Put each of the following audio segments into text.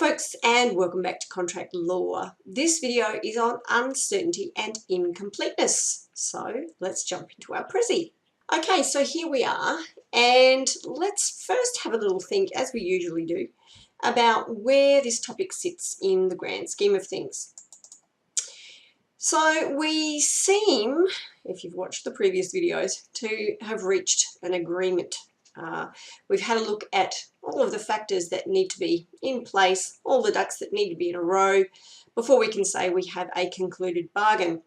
folks, and welcome back to Contract Law. This video is on uncertainty and incompleteness. So let's jump into our Prezi. Okay, so here we are, and let's first have a little think, as we usually do, about where this topic sits in the grand scheme of things. So we seem, if you've watched the previous videos, to have reached an agreement. We've had a look at all of the factors that need to be in place, all the ducks that need to be in a row before we can say we have a concluded bargain.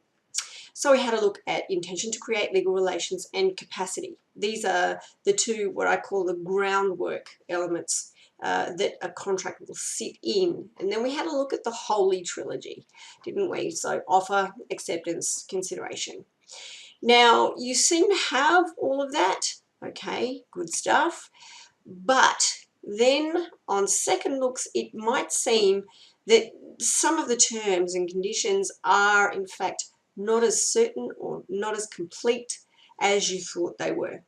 So we had a look at intention to create legal relations and capacity. These are the two, what I call the groundwork elements that a contract will sit in. And then we had a look at the holy trilogy, didn't we? So offer, acceptance, consideration. Now, you seem to have all of that. Okay, good stuff. But then on second looks, it might seem that some of the terms and conditions are in fact not as certain or not as complete as you thought they were.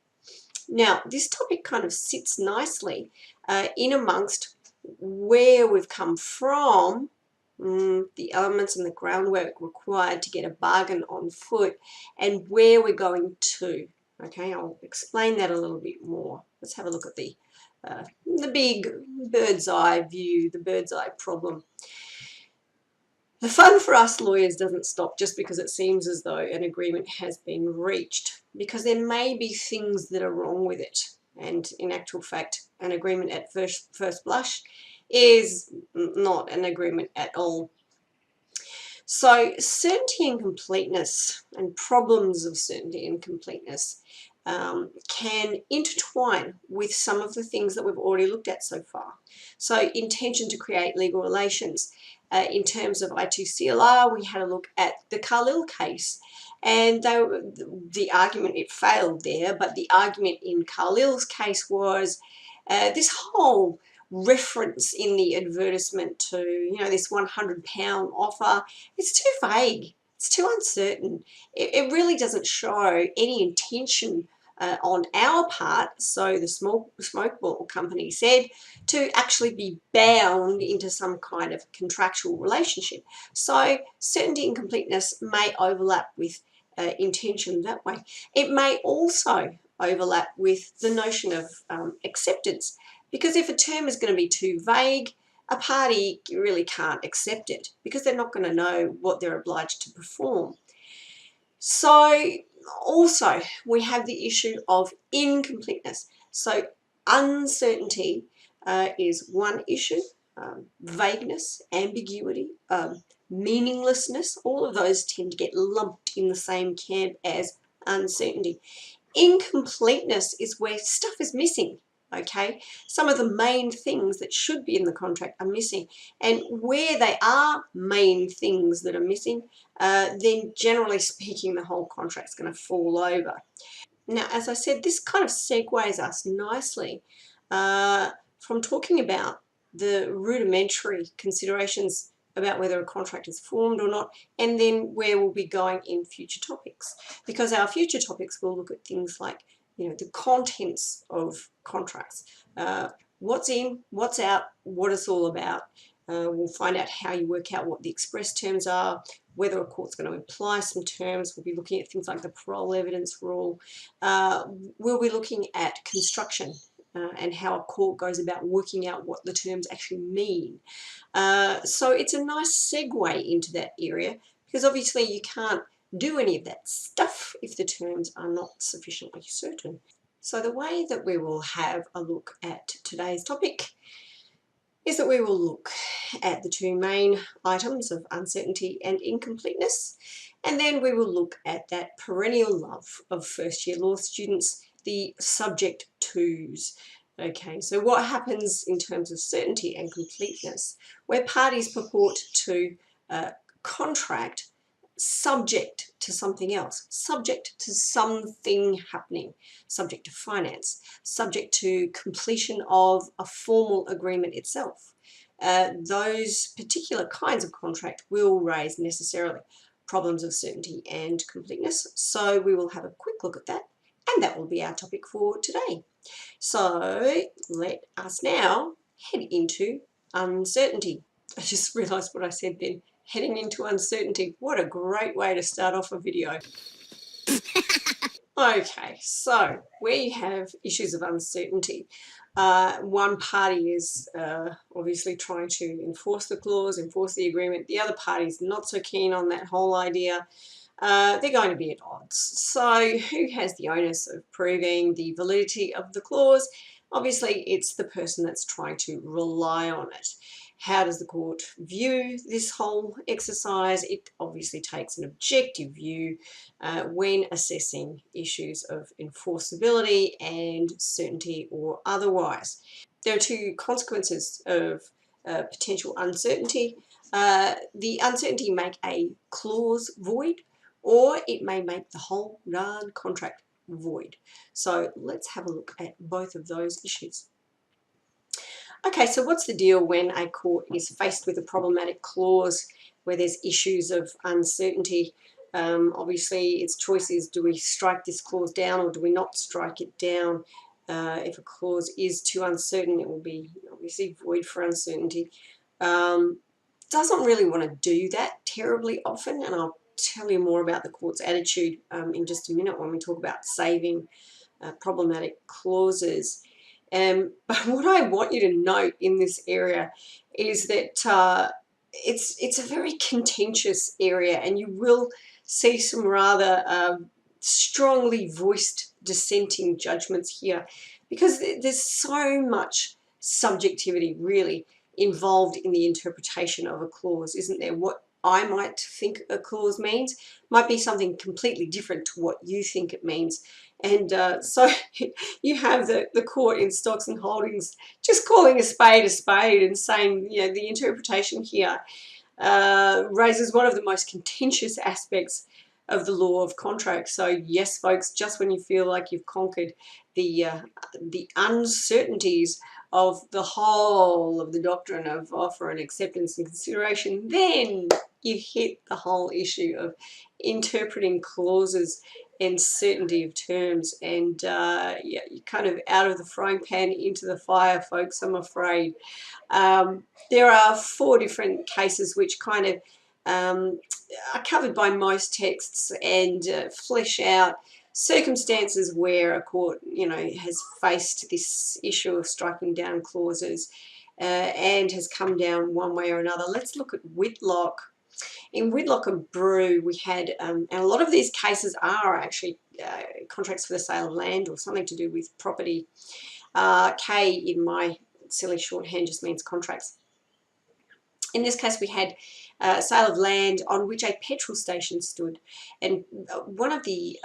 Now, this topic kind of sits nicely in amongst where we've come from, the elements and the groundwork required to get a bargain on foot, and where we're going to. Okay, I'll explain that a little bit more. Let's have a look at the big bird's eye view, the bird's eye problem. The fun for us lawyers doesn't stop just because it seems as though an agreement has been reached, because there may be things that are wrong with it. And in actual fact, an agreement at first blush is not an agreement at all. So certainty and completeness and problems of certainty and completeness can intertwine with some of the things that we've already looked at so far. So intention to create legal relations. In terms of I2CLR, we had a look at the Carlyle case, and the argument, it failed there, but the argument in Carlyle's case was this whole reference in the advertisement to, you know, this £100 offer. It's too vague. It's too uncertain. It really doesn't show any intention on our part, so the smoke ball company said, to actually be bound into some kind of contractual relationship. So certainty and completeness may overlap with intention that way. It may also overlap with the notion of acceptance, because if a term is going to be too vague, a party really can't accept it because they're not going to know what they're obliged to perform. So also we have the issue of incompleteness. So uncertainty is one issue, vagueness, ambiguity, meaninglessness, all of those tend to get lumped in the same camp as uncertainty. Incompleteness is where stuff is missing. Okay, some of the main things that should be in the contract are missing, and where they are main things that are missing, then generally speaking the whole contract's going to fall over. Now, as I said, this kind of segues us nicely from talking about the rudimentary considerations about whether a contract is formed or not, and then where we'll be going in future topics, because our future topics will look at things like, you know, the contents of contracts, what's in, what's out, what it's all about. We'll find out how you work out what the express terms are, whether a court's going to apply some terms. We'll be looking at things like the parole evidence rule. We'll be looking at construction and how a court goes about working out what the terms actually mean. So it's a nice segue into that area, because obviously you can't do any of that stuff if the terms are not sufficiently certain. So the way that we will have a look at today's topic is that we will look at the two main items of uncertainty and incompleteness, and then we will look at that perennial love of first-year law students, the subject twos. Okay, so what happens in terms of certainty and completeness, where parties purport to contract subject to something else, subject to something happening, subject to finance, subject to completion of a formal agreement itself. Those particular kinds of contract will raise necessarily problems of certainty and completeness. So we will have a quick look at that, and that will be our topic for today. So let us now head into uncertainty. I just realised what I said then. Heading into uncertainty. What a great way to start off a video. Okay, so where you have issues of uncertainty, one party is obviously trying to enforce the clause, enforce the agreement. The other party is not so keen on that whole idea. They're going to be at odds. So who has the onus of proving the validity of the clause? Obviously, it's the person that's trying to rely on it. How does the court view this whole exercise? It obviously takes an objective view when assessing issues of enforceability and certainty or otherwise. There are two consequences of potential uncertainty. The uncertainty make a clause void, or it may make the whole darn contract void. So let's have a look at both of those issues. Okay, so what's the deal when a court is faced with a problematic clause where there's issues of uncertainty? Obviously, its choice is, do we strike this clause down or do we not strike it down? If a clause is too uncertain, it will be obviously void for uncertainty. Doesn't really want to do that terribly often, and I'll tell you more about the court's attitude in just a minute when we talk about saving problematic clauses. But what I want you to note in this area is that it's a very contentious area, and you will see some rather strongly voiced dissenting judgments here, because there's so much subjectivity really involved in the interpretation of a clause, isn't there? What I might think a clause means might be something completely different to what you think it means. And so you have the court in Stocks and Holdings just calling a spade and saying, you know, the interpretation here raises one of the most contentious aspects of the law of contracts. So yes, folks, just when you feel like you've conquered the uncertainties of the whole of the doctrine of offer and acceptance and consideration, then you hit the whole issue of interpreting clauses and certainty of terms, and yeah, you're kind of out of the frying pan into the fire, folks, I'm afraid. There are 4 different cases which kind of are covered by most texts and flesh out circumstances where a court, you know, has faced this issue of striking down clauses and has come down one way or another. Let's look at Whitlock. In Whitlock and Brew, we had, and a lot of these cases are actually contracts for the sale of land or something to do with property. K in my silly shorthand just means contracts. In this case, we had sale of land on which a petrol station stood, and one of the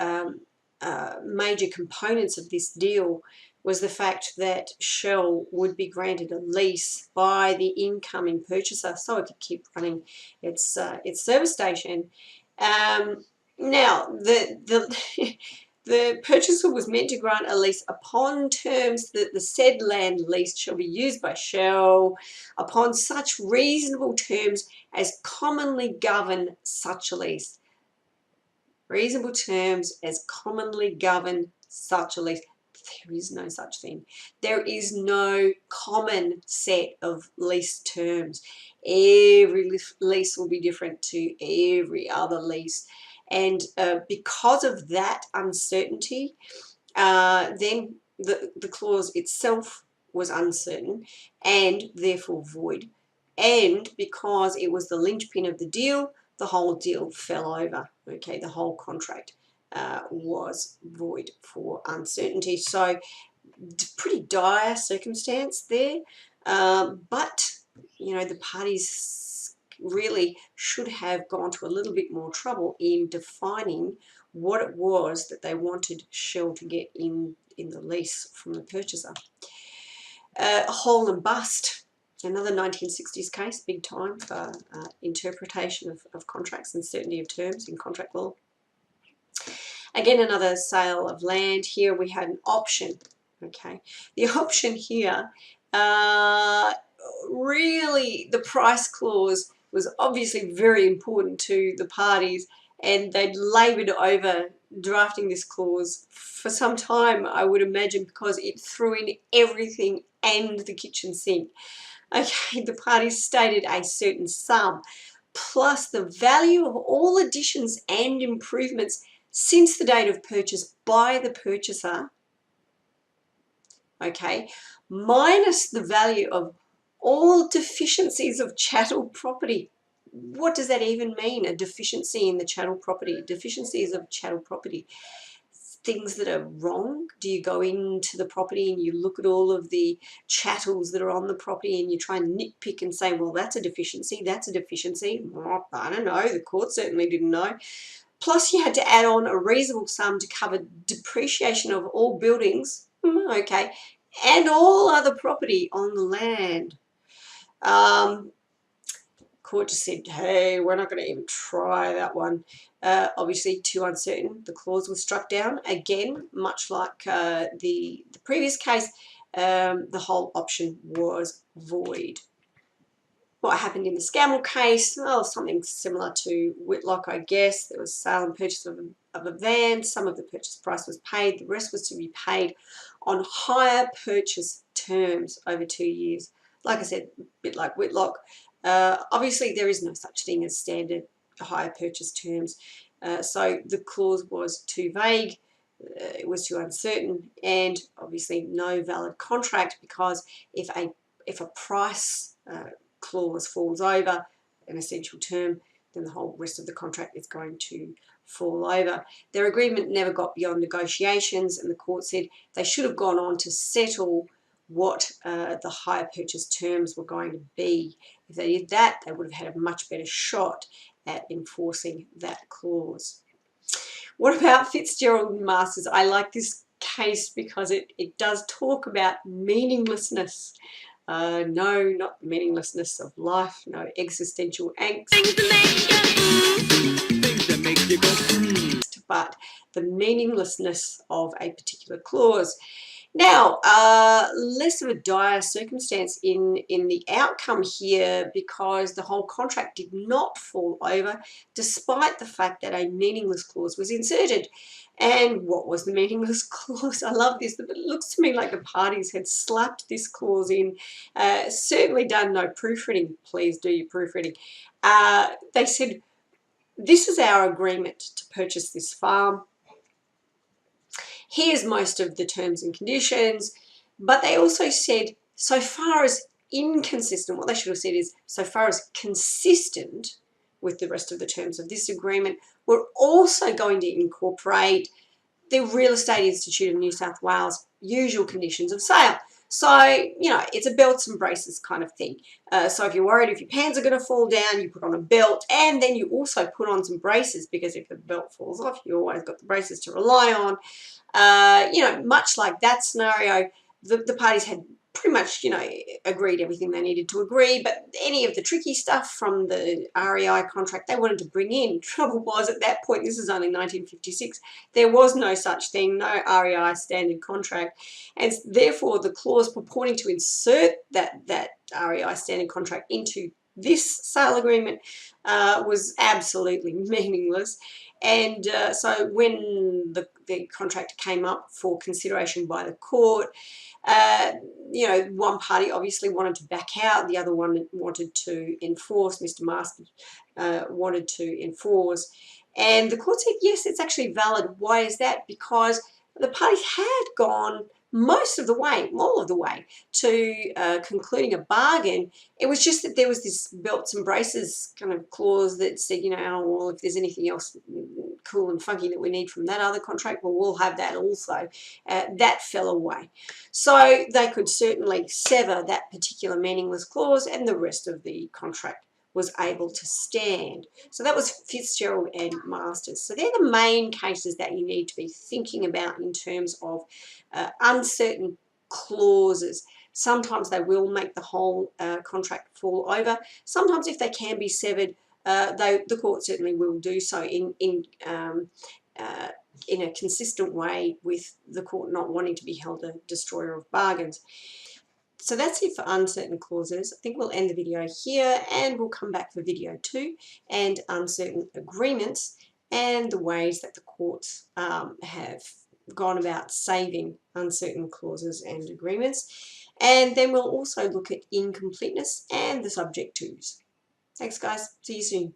major components of this deal was the fact that Shell would be granted a lease by the incoming purchaser so it could keep running its service station. Now, the purchaser was meant to grant a lease upon terms that the said land leased shall be used by Shell upon such reasonable terms as commonly govern such a lease. Reasonable terms as commonly govern such a lease. There is no such thing. There is no common set of lease terms. Every lease will be different to every other lease. And because of that uncertainty, then the clause itself was uncertain and therefore void. And because it was the linchpin of the deal, the whole deal fell over. Okay, the whole contract was void for uncertainty. So pretty dire circumstance there, but you know, the parties really should have gone to a little bit more trouble in defining what it was that they wanted Shell to get in the lease from the purchaser. Hole and bust. Another 1960s case, big time for interpretation of contracts and certainty of terms in contract law. Again, another sale of land. Here we had an option. Okay, the option here, really the price clause was obviously very important to the parties, and they'd laboured over drafting this clause for some time, I would imagine, because it threw in everything and the kitchen sink. Okay, the parties stated a certain sum plus the value of all additions and improvements since the date of purchase by the purchaser, okay, minus the value of all deficiencies of chattel property. What does that even mean, a deficiency in the chattel property? Deficiencies of chattel property. Things that are wrong? Do you go into the property and you look at all of the chattels that are on the property and you try and nitpick and say, well, that's a deficiency, that's a deficiency? Well, I don't know, the court certainly didn't know. Plus you had to add on a reasonable sum to cover depreciation of all buildings, okay, and all other property on the land. Court just said, hey, we're not going to even try that one. Obviously too uncertain. The clause was struck down. Again, much like the previous case, the whole option was void. What happened in the Scammell case? Oh, something similar to Whitlock, I guess. There was sale and purchase of a van. Some of the purchase price was paid. The rest was to be paid on hire purchase terms over 2 years. Like I said, a bit like Whitlock. Obviously, there is no such thing as standard hire purchase terms. So the clause was too vague. It was too uncertain, and obviously no valid contract, because if a price clause falls over an essential term, then the whole rest of the contract is going to fall over. Their agreement never got beyond negotiations, and the court said they should have gone on to settle what the hire purchase terms were going to be. If they did that, they would have had a much better shot at enforcing that clause. What about Fitzgerald Masters? I like this case because it does talk about meaninglessness. No, not the meaninglessness of life, no existential angst, but the meaninglessness of a particular clause. Now, less of a dire circumstance in the outcome here, because the whole contract did not fall over, despite the fact that a meaningless clause was inserted. And what was the meaningless clause? I love this, but it looks to me like the parties had slapped this clause in, certainly done no proofreading. Please do your proofreading. They said, this is our agreement to purchase this farm. Here's most of the terms and conditions, but they also said, so far as inconsistent, what they should have said is, so far as consistent with the rest of the terms of this agreement, we're also going to incorporate the Real Estate Institute of New South Wales usual conditions of sale. So, you know, it's a belts and braces kind of thing. So if you're worried if your pants are going to fall down, you put on a belt, and then you also put on some braces, because if the belt falls off, you always got the braces to rely on. You know, much like that scenario, the parties had pretty much, you know, agreed everything they needed to agree, but any of the tricky stuff from the REI contract they wanted to bring in. Trouble was, at that point, this is only 1956, there was no such thing, no REI standard contract, and therefore the clause purporting to insert that REI standard contract into this sale agreement was absolutely meaningless. And so when the contract came up for consideration by the court, you know, one party obviously wanted to back out, the other one wanted to enforce. Mr. Masters wanted to enforce, and the court said, yes, it's actually valid. Why is that? Because the parties had gone most of the way, all of the way, to concluding a bargain. It was just that there was this belts and braces kind of clause that said, you know, oh, well, if there's anything else cool and funky that we need from that other contract, well, we'll have that also. That fell away. So they could certainly sever that particular meaningless clause, and the rest of the contract was able to stand. So that was Fitzgerald and Masters. So they're the main cases that you need to be thinking about in terms of uncertain clauses. Sometimes they will make the whole contract fall over. Sometimes, if they can be severed, the court certainly will do so in a consistent way, with the court not wanting to be held a destroyer of bargains. So that's it for uncertain clauses. I think we'll end the video here, and we'll come back for video 2 and uncertain agreements and the ways that the courts have gone about saving uncertain clauses and agreements. And then we'll also look at incompleteness and the subject tos. Thanks guys, see you soon.